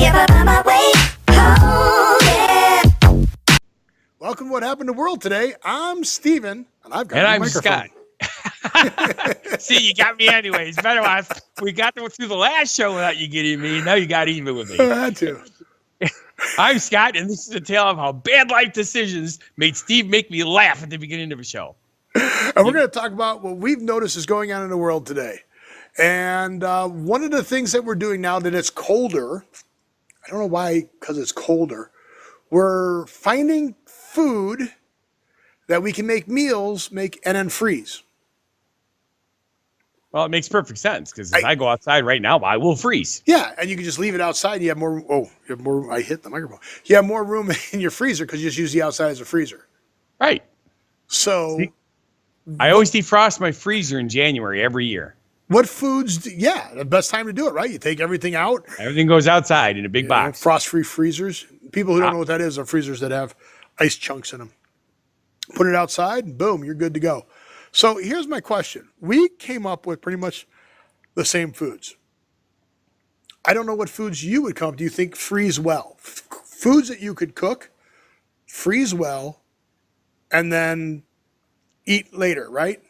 If I find my way home, yeah. Welcome to What Happened to the World today. I'm Steven, and I've got And a I'm microphone. Scott. See, you got me anyways. Better off. We got through the last show without you getting me. Now you got even with me. I had to. I'm Scott, and this is a tale of how bad life decisions made Steve make me laugh at the beginning of a show. And we're going to talk about what we've noticed is going on in the world today. And one of the things that we're doing now that it's colder, I don't know why, because it's colder, we're finding food that we can make meals, and then freeze. Well, it makes perfect sense because if I go outside right now, I will freeze. Yeah, and you can just leave it outside. And you have more. Oh, you have more. I hit the microphone. You have more room in your freezer because you just use the outside as a freezer. Right. So, I always defrost my freezer in January every year. what foods? The best time to do it, right? You take everything out. Everything goes outside in a big box. Frost-free freezers. People who don't know what that is are freezers that have ice chunks in them. Put it outside, and boom, you're good to go. So here's my question. We came up with pretty much the same foods. I don't know what foods you would come up. Do you think freeze well? Foods that you could cook, freeze well, and then eat later, right?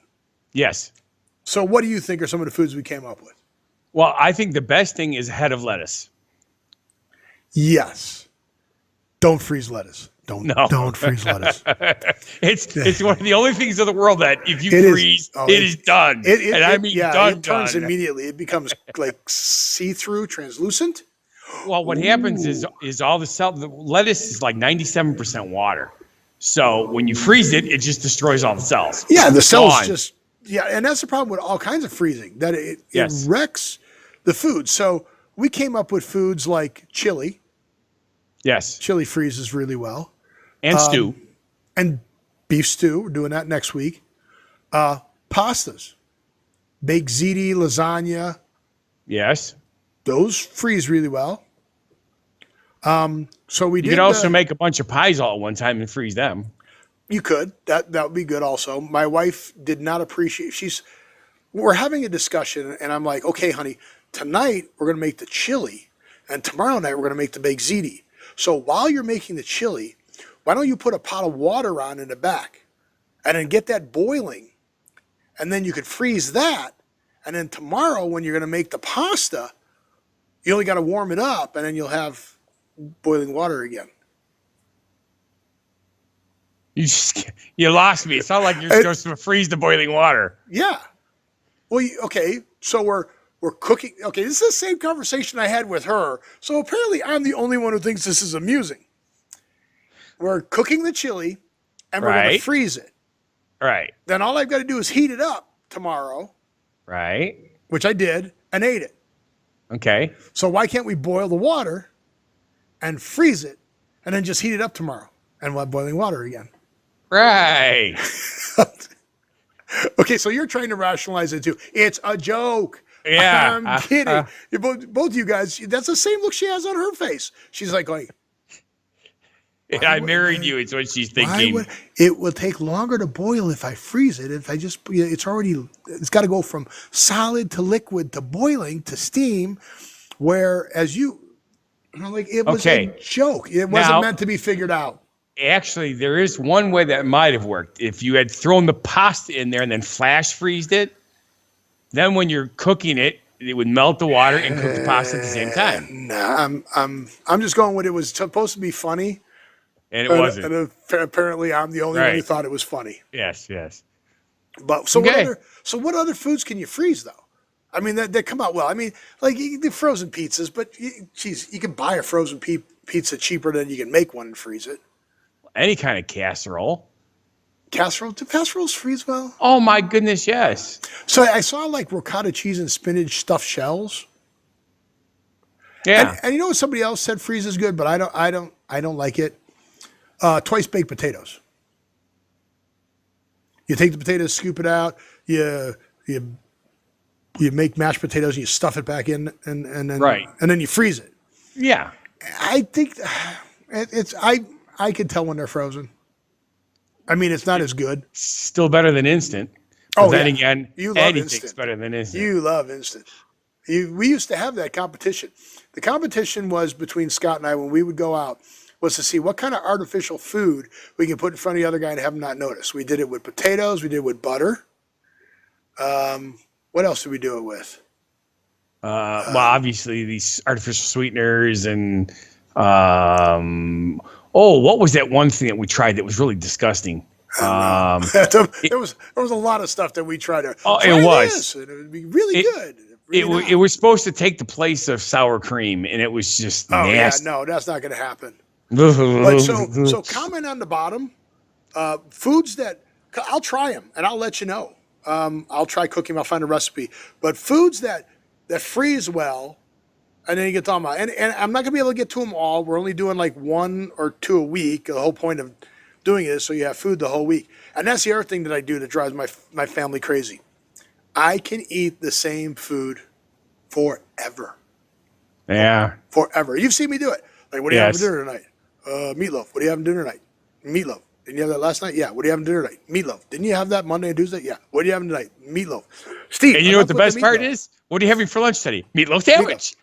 Yes. So what do you think are some of the foods we came up with? Well, I think the best thing is a head of lettuce. Yes. Don't freeze lettuce. Don't freeze lettuce. It's one of the only things in the world that if you freeze, it is done. It turns immediately. It becomes like see-through, translucent. Well, what happens is all the lettuce is like 97% water. So when you freeze it, it just destroys all the cells. Yeah, the cells Gone. and that's the problem with all kinds of freezing, that it wrecks the food. So we came up with foods like chili. Yes. Chili freezes really well. And stew. And beef stew. We're doing that next week. Pastas. Baked ziti, lasagna. Yes. Those freeze really well. So we You could also make a bunch of pies all at one time and freeze them. You could. That would be good also. My wife did not appreciate. We're having a discussion, and I'm like, okay, honey, tonight we're going to make the chili, and tomorrow night we're going to make the baked ziti. So while you're making the chili, why don't you put a pot of water on in the back, and then get that boiling, and then you could freeze that, and then tomorrow when you're going to make the pasta, you only got to warm it up, and then you'll have boiling water again. You lost me. It's not like you're supposed to freeze the boiling water. Yeah. Well, okay. So we're cooking. Okay, this is the same conversation I had with her. So apparently, I'm the only one who thinks this is amusing. We're cooking the chili, and we're going to freeze it. Right. Then all I've got to do is heat it up tomorrow. Right. Which I did and ate it. Okay. So why can't we boil the water and freeze it, and then just heat it up tomorrow, and we'll have boiling water again? Right. Okay, so you're trying to rationalize it too. It's a joke. Yeah. I'm kidding. You both of you guys, that's the same look she has on her face. She's like, I married you. It's what she's thinking. It will take longer to boil if I freeze it. If I just, it's got to go from solid to liquid to boiling to steam. Whereas it was a joke. It wasn't meant to be figured out. Actually, there is one way that might have worked. If you had thrown the pasta in there and then flash freezed it, then when you're cooking it, it would melt the water and cook the pasta at the same time. Nah, I'm just going with it was supposed to be funny. And it wasn't. And apparently I'm the only one who thought it was funny. Yes. But what other foods can you freeze though? I mean, they come out well. I mean, like the frozen pizzas, but you can buy a frozen pizza cheaper than you can make one and freeze it. Any kind of casserole. Casserole? Do casseroles freeze well? Oh my goodness, yes. So I saw like ricotta cheese and spinach stuffed shells. Yeah. And you know what somebody else said freezes good, but I don't like it. Twice baked potatoes. You take the potatoes, scoop it out. You make mashed potatoes and you stuff it back in, and then you freeze it. Yeah. I think I could tell when they're frozen. I mean, it's not as good. Still better than instant. But then again, anything's better than instant. You love instant. We used to have that competition. The competition was between Scott and I when we would go out was to see what kind of artificial food we could put in front of the other guy and have him not notice. We did it with potatoes. We did it with butter. What else did we do it with? Well, obviously these artificial sweeteners and what was that one thing that we tried that was really disgusting? There was a lot of stuff that we tried to. Oh, try it was. this, and it would be really good. It was supposed to take the place of sour cream, and it was just nasty. Yeah, no, that's not going to happen. But so comment on the bottom. Foods that I'll try them and I'll let you know. I'll try cooking. I'll find a recipe. But foods that freeze well, and then you get talking about. And I'm not going to be able to get to them all. We're only doing like 1 or 2 a week. The whole point of doing it is so you have food the whole week. And that's the other thing that I do that drives my family crazy. I can eat the same food forever. Yeah. Forever. You've seen me do it. Like, what do you have for dinner tonight? Meatloaf. What do you have for dinner tonight? Meatloaf. Didn't you have that last night? Yeah. What do you have for dinner tonight? Meatloaf. Didn't you have that Monday and Tuesday? Yeah. What do you have tonight? Meatloaf. Steve. And you know what the best part is? What are you having for lunch today? Meatloaf sandwich.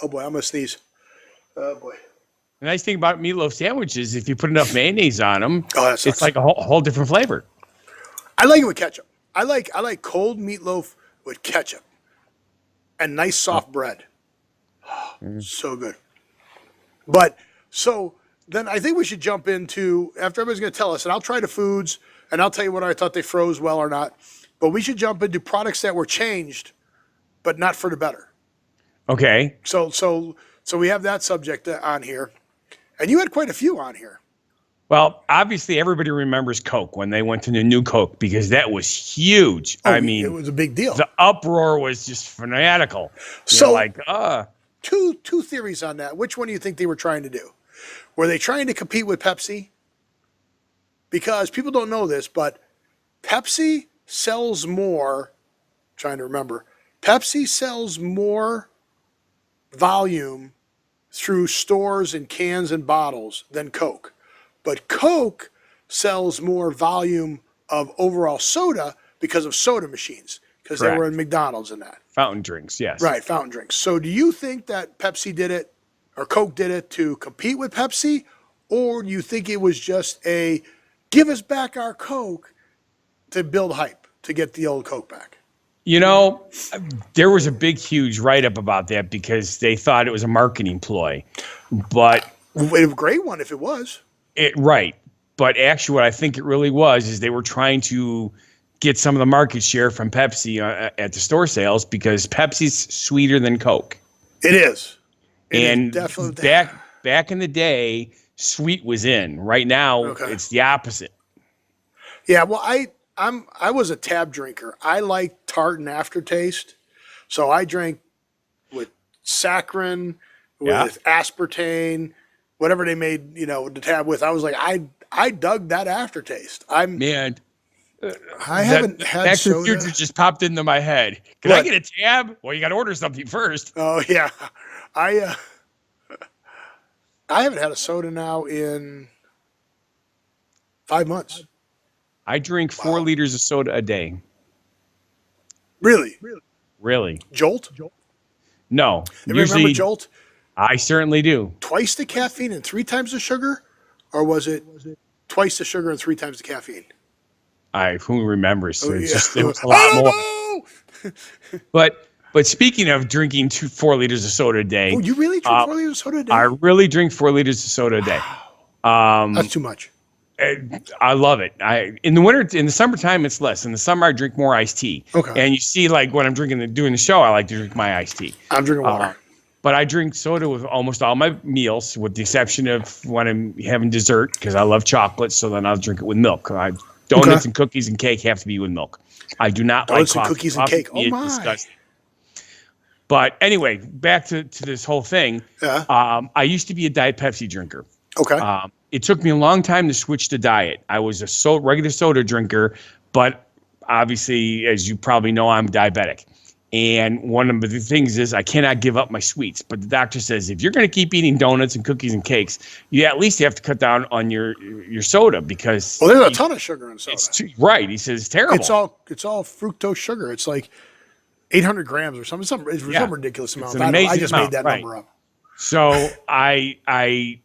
Oh boy, I'm gonna sneeze. Oh boy. The nice thing about meatloaf sandwiches, if you put enough mayonnaise on them, it's like a whole different flavor. I like it with ketchup. I like cold meatloaf with ketchup and nice soft bread. So good. But so then I think we should jump into, after everybody's going to tell us, and I'll try the foods and I'll tell you whether I thought they froze well or not. But we should jump into products that were changed, but not for the better. Okay. So we have that subject on here, and you had quite a few on here. Well, obviously everybody remembers Coke when they went to the new Coke because that was huge. I mean, it was a big deal. The uproar was just fanatical. Two theories on that. Which one do you think they were trying to do? Were they trying to compete with Pepsi? Because people don't know this, but Pepsi sells more. I'm trying to remember. Pepsi sells more volume through stores and cans and bottles than Coke. But Coke sells more volume of overall soda because of soda machines, because they were in McDonald's and that. Fountain drinks, yes. Right, fountain drinks. So do you think that Pepsi did it, or Coke did it to compete with Pepsi, or do you think it was just a give us back our Coke to build hype, to get the old Coke back? You know, there was a big, huge write-up about that because they thought it was a marketing ploy. But a great one if it was. Right. But actually what I think it really was is they were trying to get some of the market share from Pepsi at the store sales because Pepsi's sweeter than Coke. It is. And back in the day, sweet was in. Right now, it's the opposite. Yeah, well, I was a tab drinker. I like tart and aftertaste. So I drank with saccharin, with aspartame, whatever they made, the tab with. I was like, I dug that aftertaste. I haven't had soda. Future just popped into my head. Can I get a tab? Well, you got to order something first. Oh yeah, I haven't had a soda now in 5 months. I drink 4 liters of soda a day. Really? Jolt? No. You remember Jolt? I certainly do. Twice the caffeine and 3 times the sugar? Or was it twice the sugar and 3 times the caffeine? Who remembers? It was a lot more. But speaking of drinking 4 liters of soda a day. Oh, you really drink 4 liters of soda a day? I really drink 4 liters of soda a day. That's too much. I love it. In the summertime, it's less. In the summer, I drink more iced tea. Okay. And you see, like when I'm doing the show, I like to drink my iced tea. I'm drinking water. But I drink soda with almost all my meals, with the exception of when I'm having dessert, because I love chocolate. So then I'll drink it with milk. Donuts and cookies and cake have to be with milk. I do not like coffee. Cookies and cake. Oh my! Disgusting. But anyway, back to this whole thing. Yeah. I used to be a Diet Pepsi drinker. Okay. It took me a long time to switch to diet. I was a regular soda drinker, but obviously, as you probably know, I'm diabetic. And one of the things is I cannot give up my sweets. But the doctor says if you're going to keep eating donuts and cookies and cakes, you at least have to cut down on your soda because there's a ton of sugar in soda. Right. He says it's terrible. It's all fructose sugar. It's like 800 grams or something. Some ridiculous amount. It's an I amazing just amount, made that right. number up. So I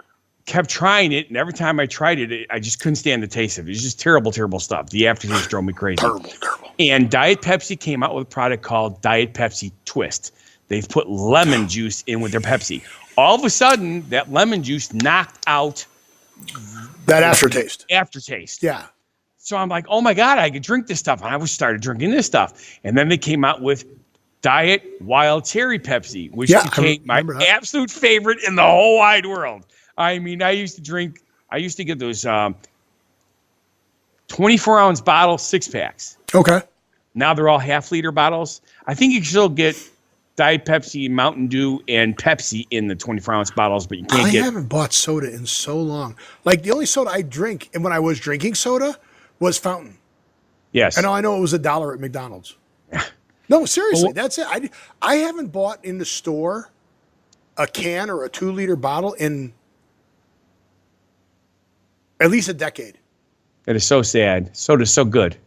kept trying it, and every time I tried it, I just couldn't stand the taste of it. It's just terrible, terrible stuff. The aftertaste drove me crazy. Terrible. And Diet Pepsi came out with a product called Diet Pepsi Twist. They've put lemon juice in with their Pepsi. All of a sudden, that lemon juice knocked out That aftertaste. Yeah. So I'm like, oh my God, I could drink this stuff. And I started drinking this stuff. And then they came out with Diet Wild Cherry Pepsi, which became my absolute favorite in the whole wide world. I mean, I used to get those 24-ounce bottles, 6-packs. Okay. Now they're all half-liter bottles. I think you can still get Diet Pepsi, Mountain Dew, and Pepsi in the 24-ounce bottles, but you can't I haven't bought soda in so long. Like, the only soda I drink, and when I was drinking soda, was Fountain. Yes. And I know it was $1 at McDonald's. No, seriously, that's it. I haven't bought in the store a can or a 2-liter bottle in at least a decade. That is so sad. Soda's so good.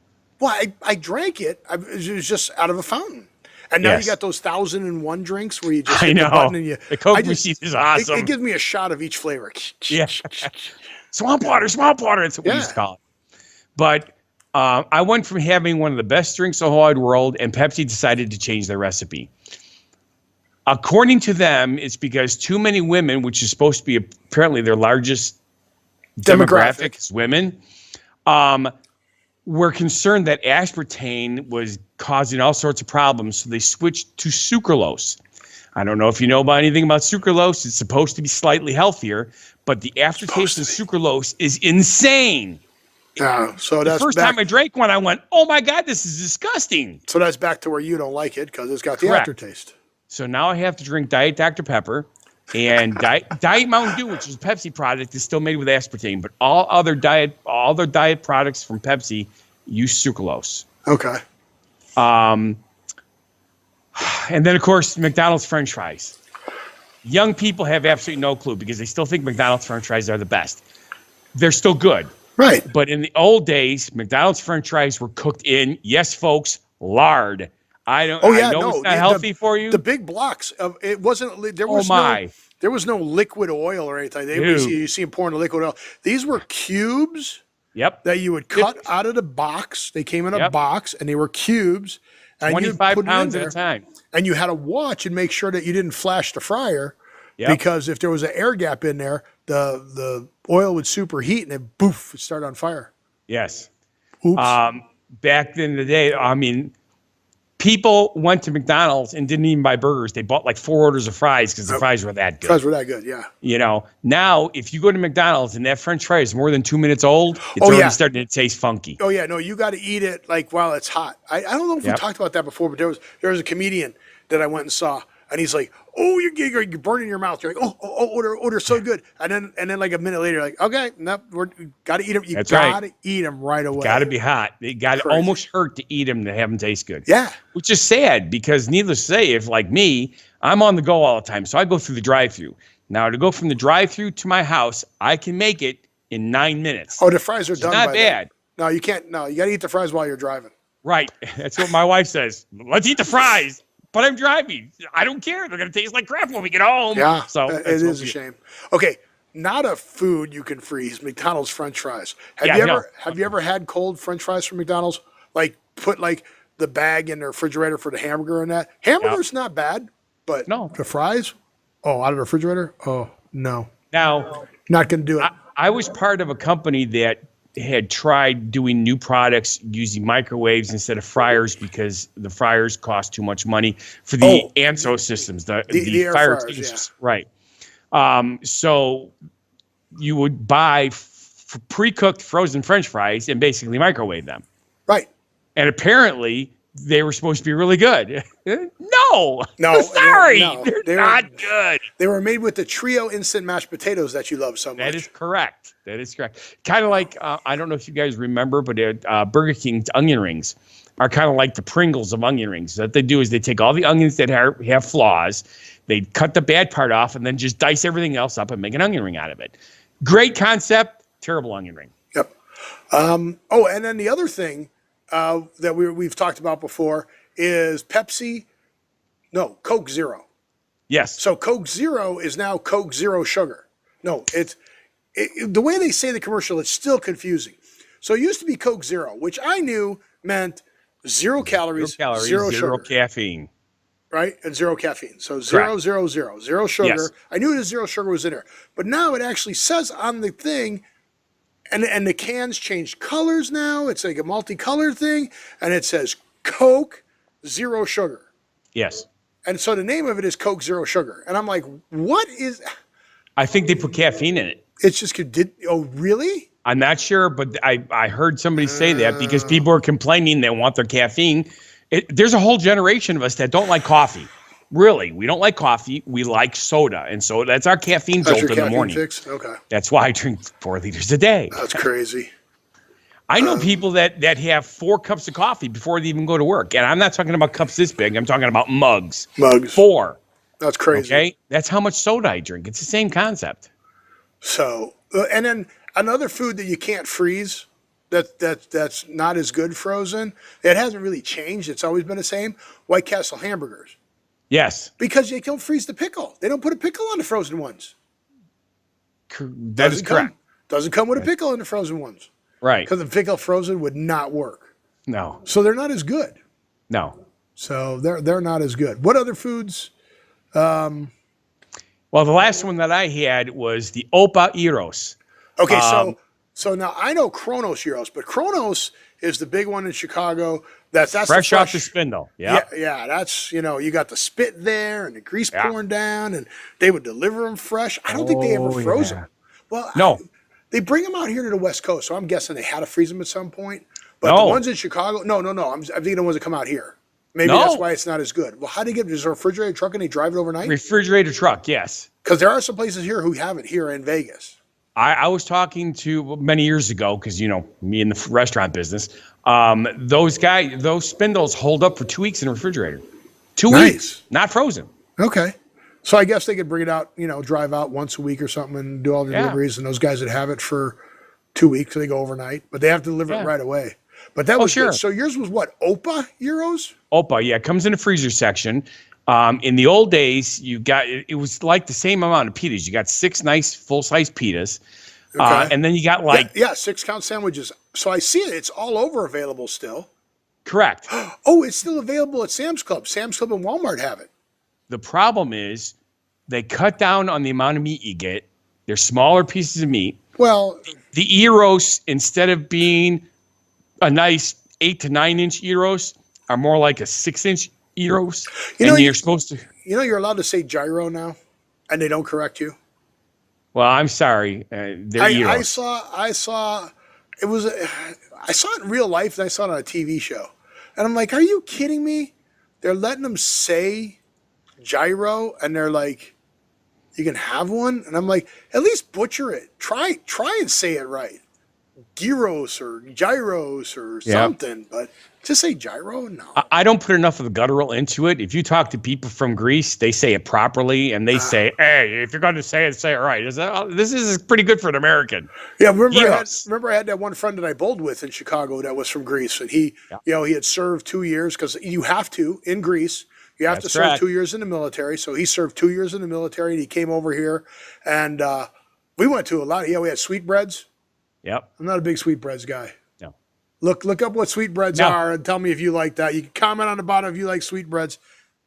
Well, I drank it. It was just out of a fountain. And now you got those 1001 drinks where you just hit the button and you. The Coke machine is awesome. It gives me a shot of each flavor. Yeah. Swamp water. That's what we used to call it. But I went from having one of the best drinks in the whole wide world, and Pepsi decided to change their recipe. According to them, it's because too many women, which is supposed to be apparently their largest demographic is women, were concerned that aspartame was causing all sorts of problems, so they switched to sucralose. I don't know if you know about anything about sucralose. It's supposed to be slightly healthier, but the aftertaste of sucralose is insane. So that's the first time I drank one, I went, "Oh my God, this is disgusting." So that's back to where you don't like it because it's got the aftertaste. So now I have to drink Diet Dr. Pepper, and Diet Mountain Dew, which is a Pepsi product, is still made with aspartame, but all other diet products from Pepsi use sucralose. Okay. And then of course McDonald's French fries. Young people have absolutely no clue because they still think McDonald's French fries are the best. They're still good. Right. But in the old days, McDonald's French fries were cooked in, yes, folks, lard. I know it's not healthy for you. The big blocks of it wasn't. There was no liquid oil or anything. You see them pouring the liquid oil. These were cubes. Yep. That you would cut out of the box. They came in a box and they were cubes. 25 pounds at a time. And you had to watch and make sure that you didn't flash the fryer. Because if there was an air gap in there, the oil would superheat and it would start on fire. Yes. Oops. Back in the day, I mean, people went to McDonald's and didn't even buy burgers. They bought like 4 orders of fries because the fries were that good. Fries were that good, yeah. You know, now if you go to McDonald's and that French fry is more than 2 minutes old, it's already starting to taste funky. Oh yeah, no, you got to eat it like while it's hot. I don't know if we talked about that before, but there was a comedian that I went and saw, and he's like, "Oh, you're burning your mouth." You're like, "Oh, order so good," and then like a minute later, you're like, "Okay, no, we got to eat them. You got to eat them right away. Got to be hot. It got to almost hurt to eat them to have them taste good." Yeah, which is sad because, needless to say, if like me, I'm on the go all the time, so I go through the drive-through. Now to go from the drive-through to my house, I can make it in 9 minutes. Oh, the fries are done. Not bad. No, you can't. No, you got to eat the fries while you're driving. Right. That's what my wife says. Let's eat the fries. But I'm driving. I don't care. They're going to taste like crap when we get home. Yeah, so it is a shame. Okay, not a food you can freeze. McDonald's French fries. Have you ever had cold French fries from McDonald's? Like put like the bag in the refrigerator for the hamburger and that. Hamburger's not bad, but the fries, out of the refrigerator. Oh no. Now, not going to do it. I was part of a company that had tried doing new products using microwaves instead of fryers because the fryers cost too much money for the ANSO systems, the air fire fryers, extinguishers. Right. So you would buy pre-cooked frozen French fries and basically microwave them. Right. And apparently they were supposed to be really good. No, sorry, they're not good. They were made with the Trio instant mashed potatoes that you love so much. That is correct. Kind of like, I don't know if you guys remember, but Burger King's onion rings are kind of like the Pringles of onion rings. What they do is they take all the onions that have flaws, they cut the bad part off, and then just dice everything else up and make an onion ring out of it. Great concept, terrible onion ring. Yep. And then the other thing that we've talked about before is Pepsi No, Coke Zero. Yes. So Coke Zero is now Coke Zero Sugar. No, the way they say the commercial, it's still confusing. So it used to be Coke Zero, which I knew meant 0 calories, 0 zero sugar, caffeine. right? And 0 caffeine. So 0, Correct. 0, 0, 0 sugar. Yes. I knew the 0 sugar was in there. But now it actually says on the thing, and the cans changed colors now. It's like a multicolored thing, and it says Coke Zero Sugar. Yes. And so the name of it is Coke Zero Sugar. And I'm like, what is... I think they put caffeine in it. It's just... Oh, really? I'm not sure, but I heard somebody say that because people are complaining they want their caffeine. There's a whole generation of us that don't like coffee. Really, we don't like coffee. We like soda, and so that's our caffeine That's jolt your in the caffeine morning. fix? Okay. That's why I drink 4 liters a day. That's crazy. I know people that have 4 cups of coffee before they even go to work, and I'm not talking about cups this big. I'm talking about mugs. Mugs. 4. That's crazy. Okay, that's how much soda I drink. It's the same concept. So, and then another food that you can't freeze, that's not as good frozen. It hasn't really changed. It's always been the same. White Castle hamburgers, Yes, because they don't freeze the pickle. They don't put a pickle on the frozen ones. that is correct. Doesn't come with a pickle in the frozen ones, Right? because the pickle frozen would not work. No, So they're not as good. no. So they're not as good. What other foods? Well, the last one that I had was the Opa Eros. Okay, so now I know Kronos Gyros, but Kronos is the big one in Chicago. That's Fresh off the spindle. Yeah, Yeah. yeah, that's, you got the spit there and the grease Yeah. pouring down, and they would deliver them fresh. I don't think they ever Oh, froze yeah. them. Well, No. they bring them out here to the West Coast, so I'm guessing they had to freeze them at some point. But No. the ones in Chicago, no. I'm thinking the ones that come out here. Maybe No. that's why it's not as good. Well, how do you get it? Is there a refrigerated truck and they drive it overnight? Refrigerator truck. Yes. Because there are some places here who have it here in Vegas. I was talking to many years ago because me in the restaurant business. Those spindles hold up for 2 weeks in a refrigerator. 2 Nice. weeks, not frozen. Okay. So I guess they could bring it out, drive out once a week or something and do all the Yeah. deliveries. And those guys that have it for 2 weeks, they go overnight, but they have to deliver it Yeah. right away. But that was sure. good. So yours was what? Opa Euros? Opa, yeah, it comes in the freezer section. In the old days, it was like the same amount of pitas. You got 6 nice full-size pitas, Okay. and then you got like Yeah, 6-count sandwiches. So I see it. It's all over available still. correct. Oh, it's still available at Sam's Club. Sam's Club and Walmart have it. The problem is they cut down on the amount of meat you get. They're smaller pieces of meat. Well, The gyros, instead of being a nice 8 to 9 inch gyros, are more like a 6-inch gyros. You're supposed to. you're allowed to say gyro now, and they don't correct you. Well, I'm sorry. They're gyros. I saw it in real life, and I saw it on a TV show. And I'm like, are you kidding me? They're letting them say gyro, and they're like, you can have one? And I'm like, at least butcher it. Try and say it right. Gyros or gyros or something, but just say gyro? No. I don't put enough of the guttural into it. If you talk to people from Greece, they say it properly, and they say, "Hey, if you're going to say it right." This is pretty good for an American. Yeah, remember Gyros. I had that one friend that I bowled with in Chicago that was from Greece, and he had served 2 years, because you have to in Greece. You have to That's serve correct. 2 years in the military. So he served 2 years in the military, and he came over here, and we went to a lot. We had sweetbreads. Yep. I'm not a big sweetbreads guy. No. Look up what sweetbreads No. are and tell me if you like that. You can comment on the bottom if you like sweetbreads.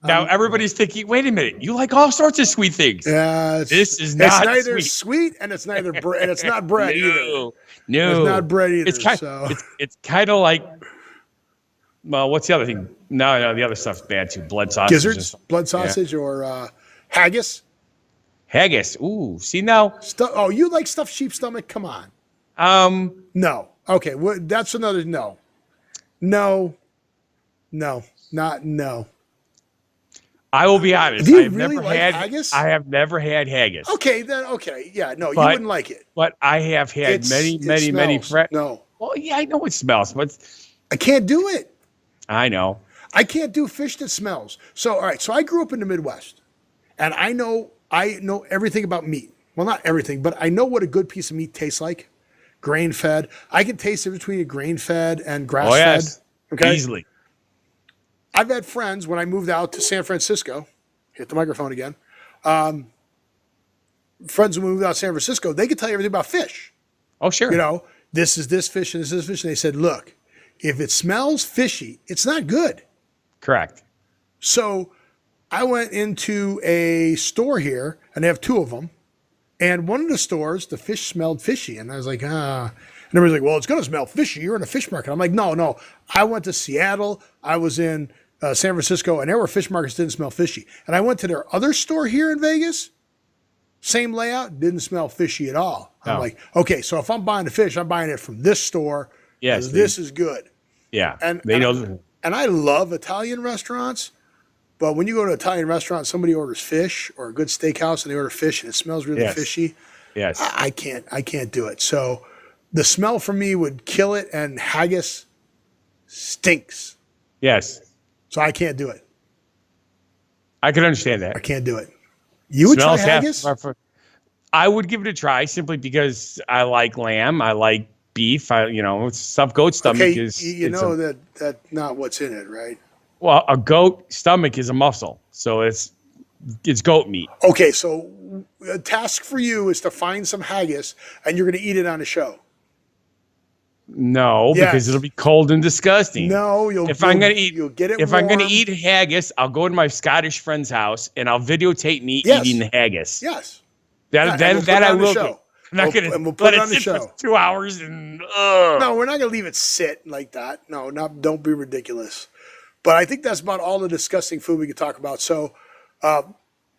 Now everybody's thinking, wait a minute, you like all sorts of sweet things. Yeah, This is it's not neither sweet. sweet and it's neither bread, and it's not bread either. No. It's not bread either. It's kind, so it's kind of like, well, what's the other thing? No, the other stuff's bad too. Blood sausage. gizzards, blood sausage, or haggis. Haggis. Ooh, see now. Oh, you like stuffed sheep stomach? Come on. No. Okay. Well, that's another no. No. Not no. I will be honest. Do you I have really never like had haggis? I have never had haggis. Okay, then okay. Yeah, no, you But- wouldn't like it. But I have had many It smells. friends. No. Well, yeah, I know it smells, but I can't do it. I know. I can't do fish that smells. So all right, so I grew up in the Midwest, and I know everything about meat. Well, not everything, but I know what a good piece of meat tastes like. Grain fed. I can taste it between a grain fed and grass Oh fed. yes, Okay. easily. I've had friends when I moved out to San Francisco, hit the microphone again. Friends who moved out to San Francisco, they could tell you everything about fish. Oh, sure. You know, this is this fish and this is this fish. And they said, look, if it smells fishy, it's not good. Correct. So I went into a store here, and they have two of them. And one of the stores, the fish smelled fishy. And I was like, And everybody's like, well, it's going to smell fishy. You're in a fish market. I'm like, no. I went to Seattle. I was in San Francisco, and there were fish markets that didn't smell fishy. And I went to their other store here in Vegas. Same layout, didn't smell fishy at all. I'm like, okay, so if I'm buying the fish, I'm buying it from this store. Yes. This is good. Yeah. And they know. And I love Italian restaurants, but when you go to an Italian restaurant, somebody orders fish, or a good steakhouse and they order fish and it smells really fishy. Yes. I can't do it. So the smell for me would kill it, and haggis stinks. Yes. So I can't do it. I can understand that. I can't do it. You would try Smells haggis? I would give it a try simply because I like lamb. I like beef. Stuffed goat stomach Okay, is. you know that's not what's in it, right? Well, a goat stomach is a muscle, so it's goat meat. Okay, so a task for you is to find some haggis, and you're going to eat it on the show. No, Yes. because it'll be cold and disgusting. No, If I'm gonna eat, you'll get it. if I'm gonna warm. eat haggis, I'll go to my Scottish friend's house and I'll videotape me Yes. eating the haggis. Yes. That Yeah, and we'll put that it I on the will show. do. I'm not gonna and we'll put let it it on the sit show. for 2 hours and. No, we're not going to leave it sit like that. No, don't be ridiculous. But I think that's about all the disgusting food we could talk about. So,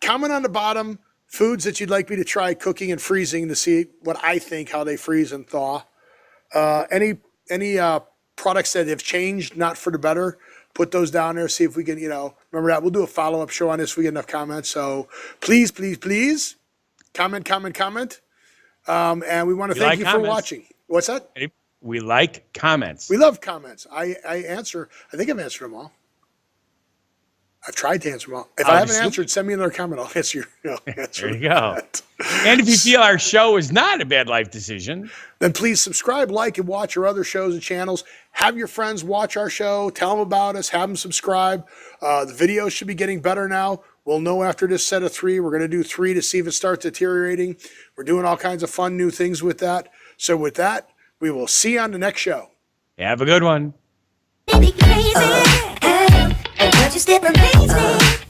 comment on the bottom foods that you'd like me to try cooking and freezing to see what I think, how they freeze and thaw. Any products that have changed, not for the better, put those down there. See if we can, remember that. We'll do a follow-up show on this if we get enough comments. So please, comment. And we want to thank like you for comments. watching. What's that? We like comments. We love comments. I answer. I think I've answered them all. I've tried to answer them all. If I haven't Obviously. answered, send me another comment. I'll answer your answer. There you go. And if you feel our show is not a bad life decision, Then please subscribe, like, and watch our other shows and channels. Have your friends watch our show. Tell them about us. Have them subscribe. The videos should be getting better now. We'll know after this set of 3. We're going to do 3 to see if it starts deteriorating. We're doing all kinds of fun new things with that. So with that, we will see you on the next show. have a good one. Crazy, and what you still amaze me.